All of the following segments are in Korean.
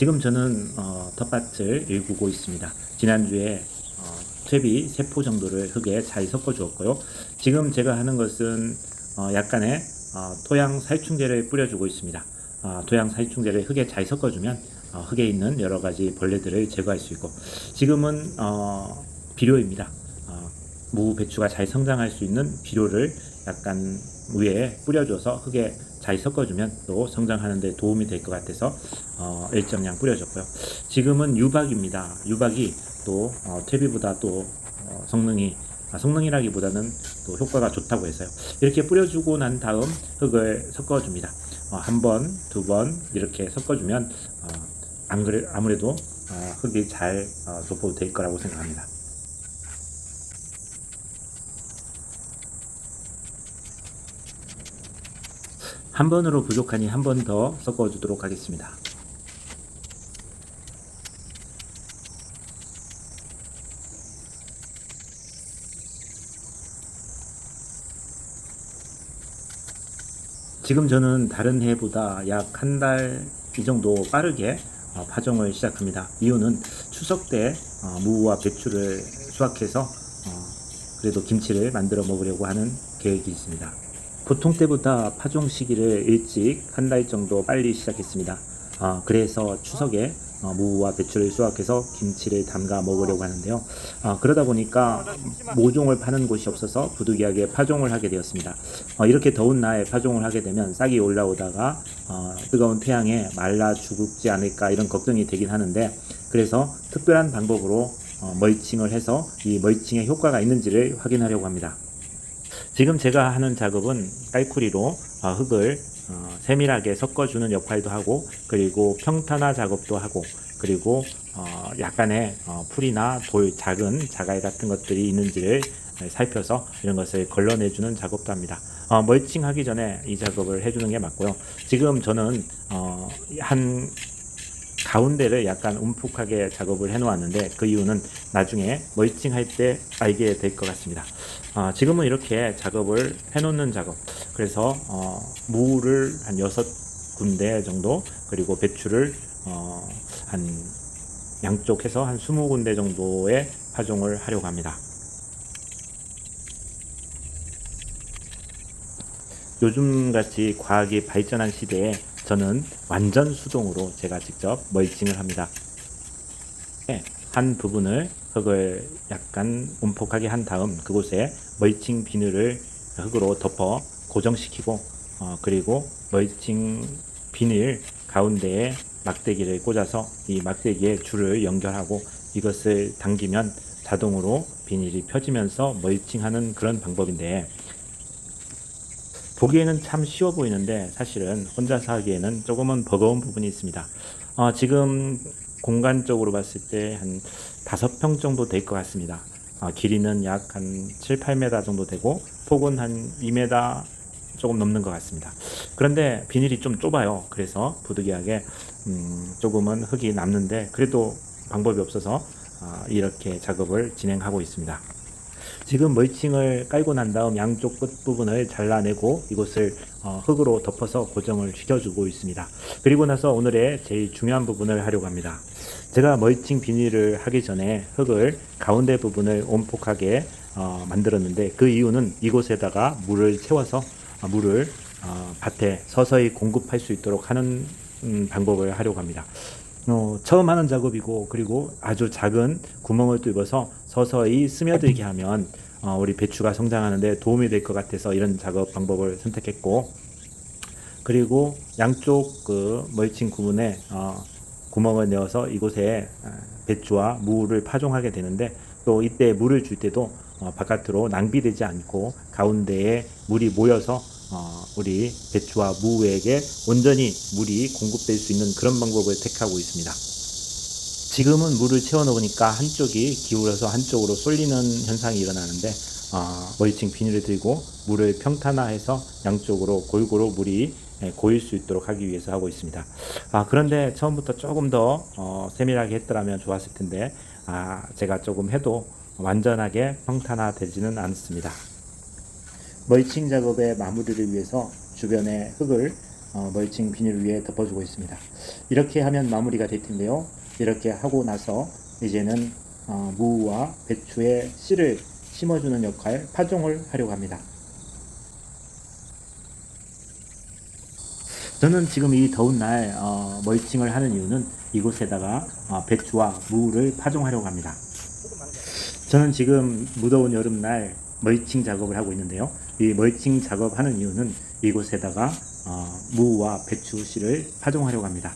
지금 저는 텃밭을 일구고 있습니다. 지난주에 퇴비 3포 정도를 흙에 잘 섞어 주었고요. 지금 제가 하는 것은 약간의 토양 살충제를 뿌려주고 있습니다. 토양 살충제를 흙에 잘 섞어주면 흙에 있는 여러 가지 벌레들을 제거할 수 있고, 지금은 비료입니다. 무 배추가 잘 성장할 수 있는 비료를 약간 위에 뿌려줘서 흙에 잘 섞어주면 또 성장하는 데 도움이 될 것 같아서 일정량 뿌려줬고요. 지금은 유박입니다. 유박이 또 퇴비보다 또 성능이라기보다는 또 효과가 좋다고 해서요. 이렇게 뿌려주고 난 다음 흙을 섞어줍니다. 한 번, 두 번 이렇게 섞어주면 아무래도 흙이 잘 돋보도 될 거라고 생각합니다. 한 번으로 부족하니 한 번 더 섞어주도록 하겠습니다. 지금 저는 다른 해보다 약 한 달 이 정도 빠르게 파종을 시작합니다. 이유는 추석 때 무와 배추를 수확해서 그래도 김치를 만들어 먹으려고 하는 계획이 있습니다. 보통 때보다 파종 시기를 일찍 한 달 정도 빨리 시작했습니다. 그래서 추석에 무와 배추를 수확해서 김치를 담가 먹으려고 하는데요. 그러다 보니까 모종을 파는 곳이 없어서 부득이하게 파종을 하게 되었습니다. 이렇게 더운 날에 파종을 하게 되면 싹이 올라오다가 뜨거운 태양에 말라 죽지 않을까 이런 걱정이 되긴 하는데, 그래서 특별한 방법으로 멀칭을 해서 이 멀칭의 효과가 있는지를 확인하려고 합니다. 지금 제가 하는 작업은 깔쿠리로 흙을 세밀하게 섞어주는 역할도 하고, 그리고 평탄화 작업도 하고, 그리고 약간의 풀이나 돌, 작은 자갈 같은 것들이 있는지를 살펴서 이런 것을 걸러내주는 작업도 합니다. 멀칭하기 전에 이 작업을 해주는 게 맞고요. 지금 저는 한 가운데를 약간 움푹하게 작업을 해 놓았는데, 그 이유는 나중에 멀칭할 때 알게 될 것 같습니다. 지금은 이렇게 작업을 해 놓는 작업, 그래서 무를 한 6군데 정도, 그리고 배추를 한 양쪽 해서 한 20군데 정도의 파종을 하려고 합니다. 요즘같이 과학이 발전한 시대에 저는 완전 수동으로 제가 직접 멀칭을 합니다. 한 부분을 흙을 약간 움푹하게 한 다음 그곳에 멀칭 비늘을 흙으로 덮어 고정시키고, 그리고 멀칭 비닐 가운데에 막대기를 꽂아서 이 막대기에 줄을 연결하고 이것을 당기면 자동으로 비닐이 펴지면서 멀칭하는 그런 방법인데, 보기에는 참 쉬워 보이는데 사실은 혼자서 하기에는 조금은 버거운 부분이 있습니다. 지금 공간적으로 봤을 때 한 5평 정도 될 것 같습니다. 길이는 약 한 7, 8m 정도 되고 폭은 한 2m 조금 넘는 것 같습니다. 그런데 비닐이 좀 좁아요. 그래서 부득이하게 조금은 흙이 남는데, 그래도 방법이 없어서 이렇게 작업을 진행하고 있습니다. 지금 멀칭을 깔고 난 다음 양쪽 끝부분을 잘라내고 이곳을 흙으로 덮어서 고정을 시켜주고 있습니다. 그리고 나서 오늘의 제일 중요한 부분을 하려고 합니다. 제가 멀칭 비닐을 하기 전에 흙을 가운데 부분을 온폭하게 만들었는데, 그 이유는 이곳에다가 물을 채워서 물을 밭에 서서히 공급할 수 있도록 하는 방법을 하려고 합니다. 처음 하는 작업이고, 그리고 아주 작은 구멍을 뚫어서 서서히 스며들게 하면 우리 배추가 성장하는데 도움이 될 것 같아서 이런 작업 방법을 선택했고, 그리고 양쪽 그 멀칭 구분에 구멍을 내어서 이곳에 배추와 무를 파종하게 되는데, 또 이때 물을 줄 때도 바깥으로 낭비되지 않고 가운데에 물이 모여서 우리 배추와 무에게 온전히 물이 공급될 수 있는 그런 방법을 택하고 있습니다. 지금은 물을 채워 놓으니까 한쪽이 기울어서 한쪽으로 쏠리는 현상이 일어나는데, 멀칭 비닐을 들고 물을 평탄화해서 양쪽으로 골고루 물이 고일 수 있도록 하기 위해서 하고 있습니다. 그런데 처음부터 조금 더 세밀하게 했더라면 좋았을 텐데, 제가 조금 해도 완전하게 평탄화되지는 않습니다. 멀칭 작업의 마무리를 위해서 주변에 흙을 멀칭 비닐 위에 덮어주고 있습니다. 이렇게 하면 마무리가 될 텐데요. 이렇게 하고 나서 이제는 무와 배추의 씨를 심어주는 역할, 파종을 하려고 합니다. 저는 지금 이 더운 날 멀칭을 하는 이유는 이곳에다가 배추와 무를 파종하려고 합니다. 저는 지금 무더운 여름날 멀칭 작업을 하고 있는데요. 이 멀칭 작업하는 이유는 이곳에다가 무와 배추 씨를 파종하려고 합니다.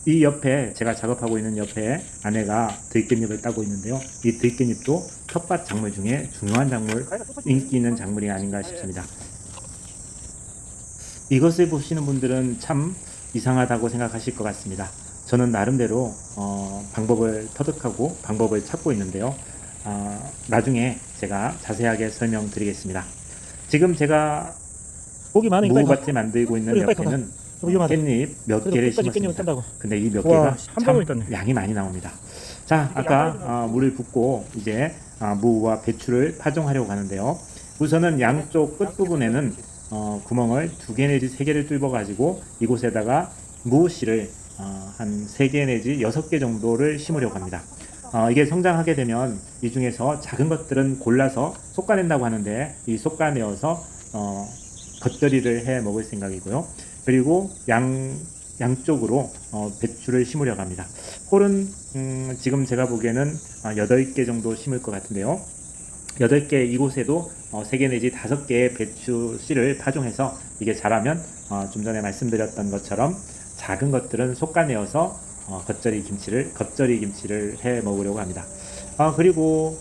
이 옆에 제가 작업하고 있는 옆에 아내가 들깻잎을 따고 있는데요. 이 들깻잎도 텃밭 작물 중에 중요한 작물, 인기 있는 작물이 아닌가 싶습니다. 이것을 보시는 분들은 참 이상하다고 생각하실 것 같습니다. 저는 나름대로 방법을 터득하고 방법을 찾고 있는데요. 나중에 제가 자세하게 설명드리겠습니다. 지금 제가 무밭에 만들고 있는 옆에는 깻잎 몇 개를 심었습니다. 근데 이 몇 개가 참 양이 많이 나옵니다. 자, 아까 물을 붓고 이제 무와 배추를 파종하려고 하는데요. 우선은 양쪽 끝부분에는 구멍을 2개 내지 3개를 뚫어 가지고 이곳에다가 무씨를 한 3개 내지 6개 정도를 심으려고 합니다. 이게 성장하게 되면 이 중에서 작은 것들은 골라서 솎아낸다고 하는데 이 솎아내어서 겉절이를 해 먹을 생각이고요. 그리고 양쪽으로 배추를 심으려고 합니다. 홀은 지금 제가 보기에는 8개 정도 심을 것 같은데요. 8개 이곳에도 3개 내지 5개의 배추 씨를 파종해서 이게 자라면 좀 전에 말씀드렸던 것처럼 작은 것들은 솎아내어서 겉절이 김치를 해 먹으려고 합니다. 그리고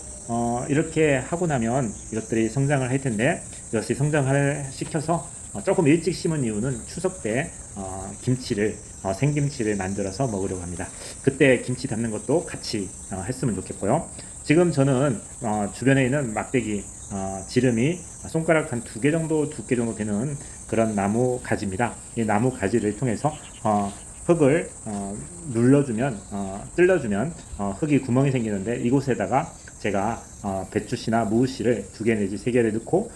이렇게 하고 나면 이것들이 성장을 할 텐데 이것이 성장을 시켜서 조금 일찍 심은 이유는 추석 때 생김치를 만들어서 먹으려고 합니다. 그때 김치 담는 것도 같이 했으면 좋겠고요. 지금 저는 주변에 있는 막대기 지름이 손가락 한 2개 정도 두께 정도 되는 그런 나무 가지입니다. 이 나무 가지를 통해서 흙을 눌러주면 뜰러주면 흙이 구멍이 생기는데 이곳에다가 제가 배추씨나 무씨를 2개 내지 3개를 넣고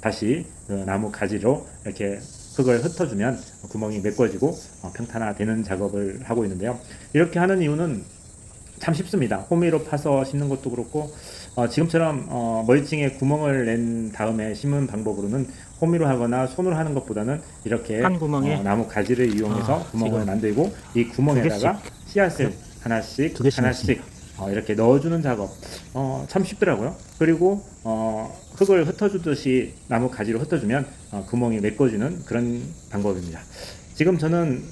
다시 그 나무 가지로 이렇게 흙을 흩어주면 구멍이 메꿔지고 평탄화되는 작업을 하고 있는데요. 이렇게 하는 이유는 참 쉽습니다. 호미로 파서 심는 것도 그렇고 지금처럼 멀칭에 구멍을 낸 다음에 심은 방법으로는 호미로 하거나 손으로 하는 것보다는 이렇게 한 구멍에 나무 가지를 이용해서 구멍을 만들고 이 구멍에다가 씨앗을 하나씩 이렇게 넣어주는 작업 참 쉽더라고요. 그리고 흙을 흩어주듯이 나무 가지로 흩어주면 구멍이 메꿔지는 그런 방법입니다. 지금 저는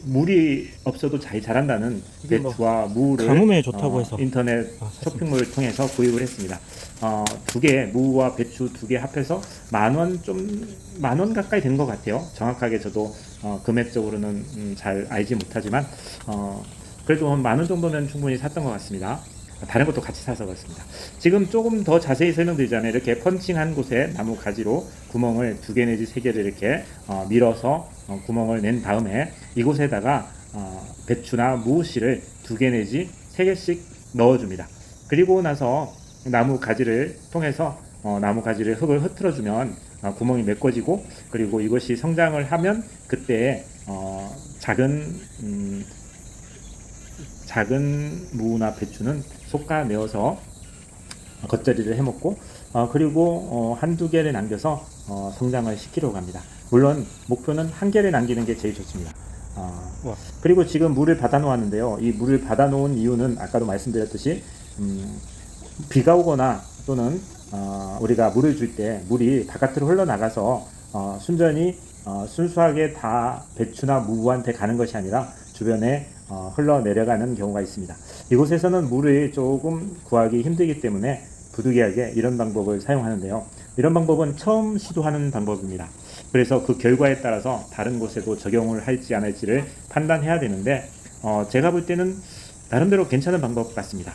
물이 없어도 잘 자란다는 배추와 무를 가뭄에 좋다고 해서 인터넷 쇼핑몰을 통해서 구입을 했습니다. 2개 무와 배추 2개 합해서 만 원 가까이 된 것 같아요. 정확하게 저도 금액적으로는 잘 알지 못하지만 그래도 한 만 원 정도는 충분히 샀던 것 같습니다. 다른 것도 같이 사서 그렇습니다. 지금 조금 더 자세히 설명드리자면 이렇게 펀칭한 곳에 나무 가지로 구멍을 2개 내지 3개를 이렇게 밀어서 구멍을 낸 다음에 이곳에다가 배추나 무씨를 2개 내지 3개씩 넣어줍니다. 그리고 나서 나무 가지를 통해서 나무 가지를 흙을 흐트러주면 구멍이 메꿔지고 그리고 이것이 성장을 하면 그때 작은 무나 배추는 솎아내어서 겉절이를 해먹고 그리고 한두 개를 남겨서 성장을 시키려고 합니다. 물론 목표는 1개를 남기는 게 제일 좋습니다. 그리고 지금 물을 받아 놓았는데요. 이 물을 받아 놓은 이유는 아까도 말씀드렸듯이 비가 오거나 또는 우리가 물을 줄 때 물이 바깥으로 흘러나가서 순수하게 다 배추나 무한테 가는 것이 아니라 주변에 흘러내려가는 경우가 있습니다. 이곳에서는 물을 조금 구하기 힘들기 때문에 부득이하게 이런 방법을 사용하는데요. 이런 방법은 처음 시도하는 방법입니다. 그래서 그 결과에 따라서 다른 곳에도 적용을 할지 안 할지를 판단해야 되는데 제가 볼 때는 나름대로 괜찮은 방법 같습니다.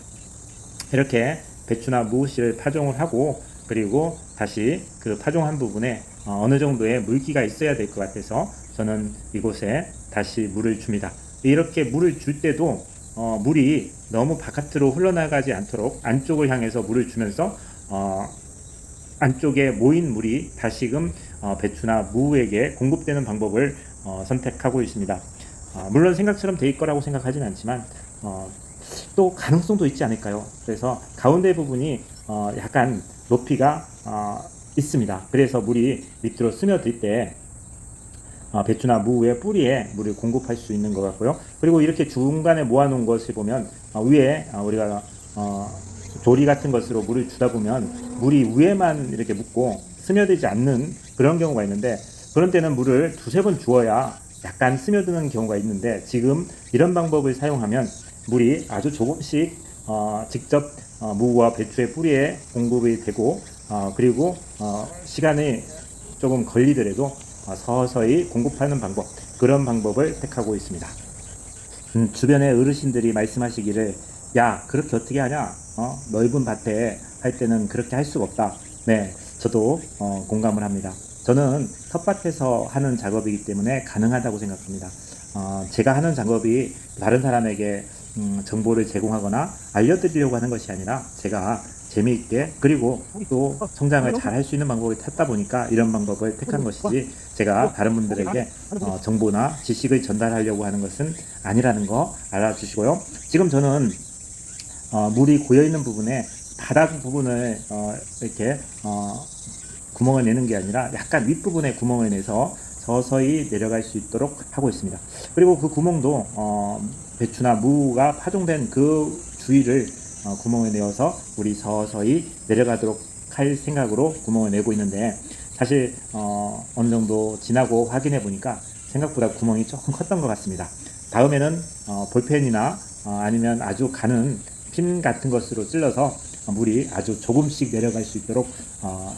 이렇게 배추나 무씨를 파종을 하고 그리고 다시 그 파종한 부분에 어느 정도의 물기가 있어야 될 것 같아서 저는 이곳에 다시 물을 줍니다. 이렇게 물을 줄 때도 물이 너무 바깥으로 흘러나가지 않도록 안쪽을 향해서 물을 주면서 안쪽에 모인 물이 다시금 배추나 무에게 공급되는 방법을 선택하고 있습니다. 물론 생각처럼 될 거라고 생각하지는 않지만 또 가능성도 있지 않을까요? 그래서 가운데 부분이 약간 높이가 있습니다. 그래서 물이 밑으로 스며들 때 배추나 무의 뿌리에 물을 공급할 수 있는 것 같고요. 그리고 이렇게 중간에 모아놓은 것을 보면 위에 우리가 조리 같은 것으로 물을 주다 보면 물이 위에만 이렇게 묻고 스며들지 않는 그런 경우가 있는데, 그런 때는 물을 두세 번 주어야 약간 스며드는 경우가 있는데, 지금 이런 방법을 사용하면 물이 아주 조금씩 직접 무와 배추의 뿌리에 공급이 되고 그리고 시간이 조금 걸리더라도 서서히 공급하는 방법, 그런 방법을 택하고 있습니다. 주변의 어르신들이 말씀하시기를, 야, 그렇게 어떻게 하냐? 넓은 밭에 할 때는 그렇게 할 수가 없다. 네, 저도 공감을 합니다. 저는 텃밭에서 하는 작업이기 때문에 가능하다고 생각합니다. 제가 하는 작업이 다른 사람에게 정보를 제공하거나 알려드리려고 하는 것이 아니라 제가 재미있게 그리고 또 성장을 잘 할 수 있는 방법을 찾다 보니까 이런 방법을 택한 것이지, 제가 다른 분들에게 정보나 지식을 전달하려고 하는 것은 아니라는 거 알아주시고요. 지금 저는 물이 고여있는 부분에 바닥 부분을 이렇게 구멍을 내는 게 아니라 약간 윗부분에 구멍을 내서 서서히 내려갈 수 있도록 하고 있습니다. 그리고 그 구멍도 배추나 무가 파종된 그 주위를 구멍을 내어서 물이 서서히 내려가도록 할 생각으로 구멍을 내고 있는데, 사실 어느 정도 지나고 확인해 보니까 생각보다 구멍이 조금 컸던 것 같습니다. 다음에는 볼펜이나 아니면 아주 가는 핀 같은 것으로 찔러서 물이 아주 조금씩 내려갈 수 있도록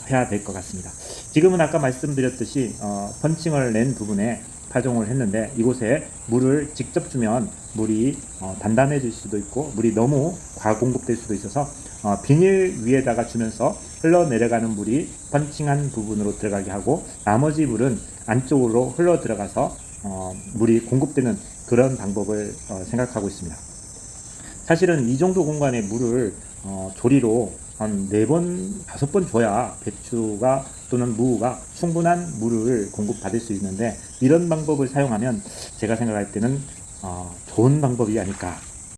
해야 될 것 같습니다. 지금은 아까 말씀드렸듯이 펀칭을 낸 부분에 파종을 했는데, 이곳에 물을 직접 주면 물이 단단해질 수도 있고 물이 너무 과공급될 수도 있어서 비닐 위에다가 주면서 흘러내려가는 물이 펀칭한 부분으로 들어가게 하고, 나머지 물은 안쪽으로 흘러 들어가서 물이 공급되는 그런 방법을 생각하고 있습니다. 사실은 이 정도 공간에 물을 조리로 한 4번, 5번 줘야 배추가 또는 무가 충분한 물을 공급받을 수 있는데, 이런 방법을 사용하면 제가 생각할 때는 좋은 방법이 아닐까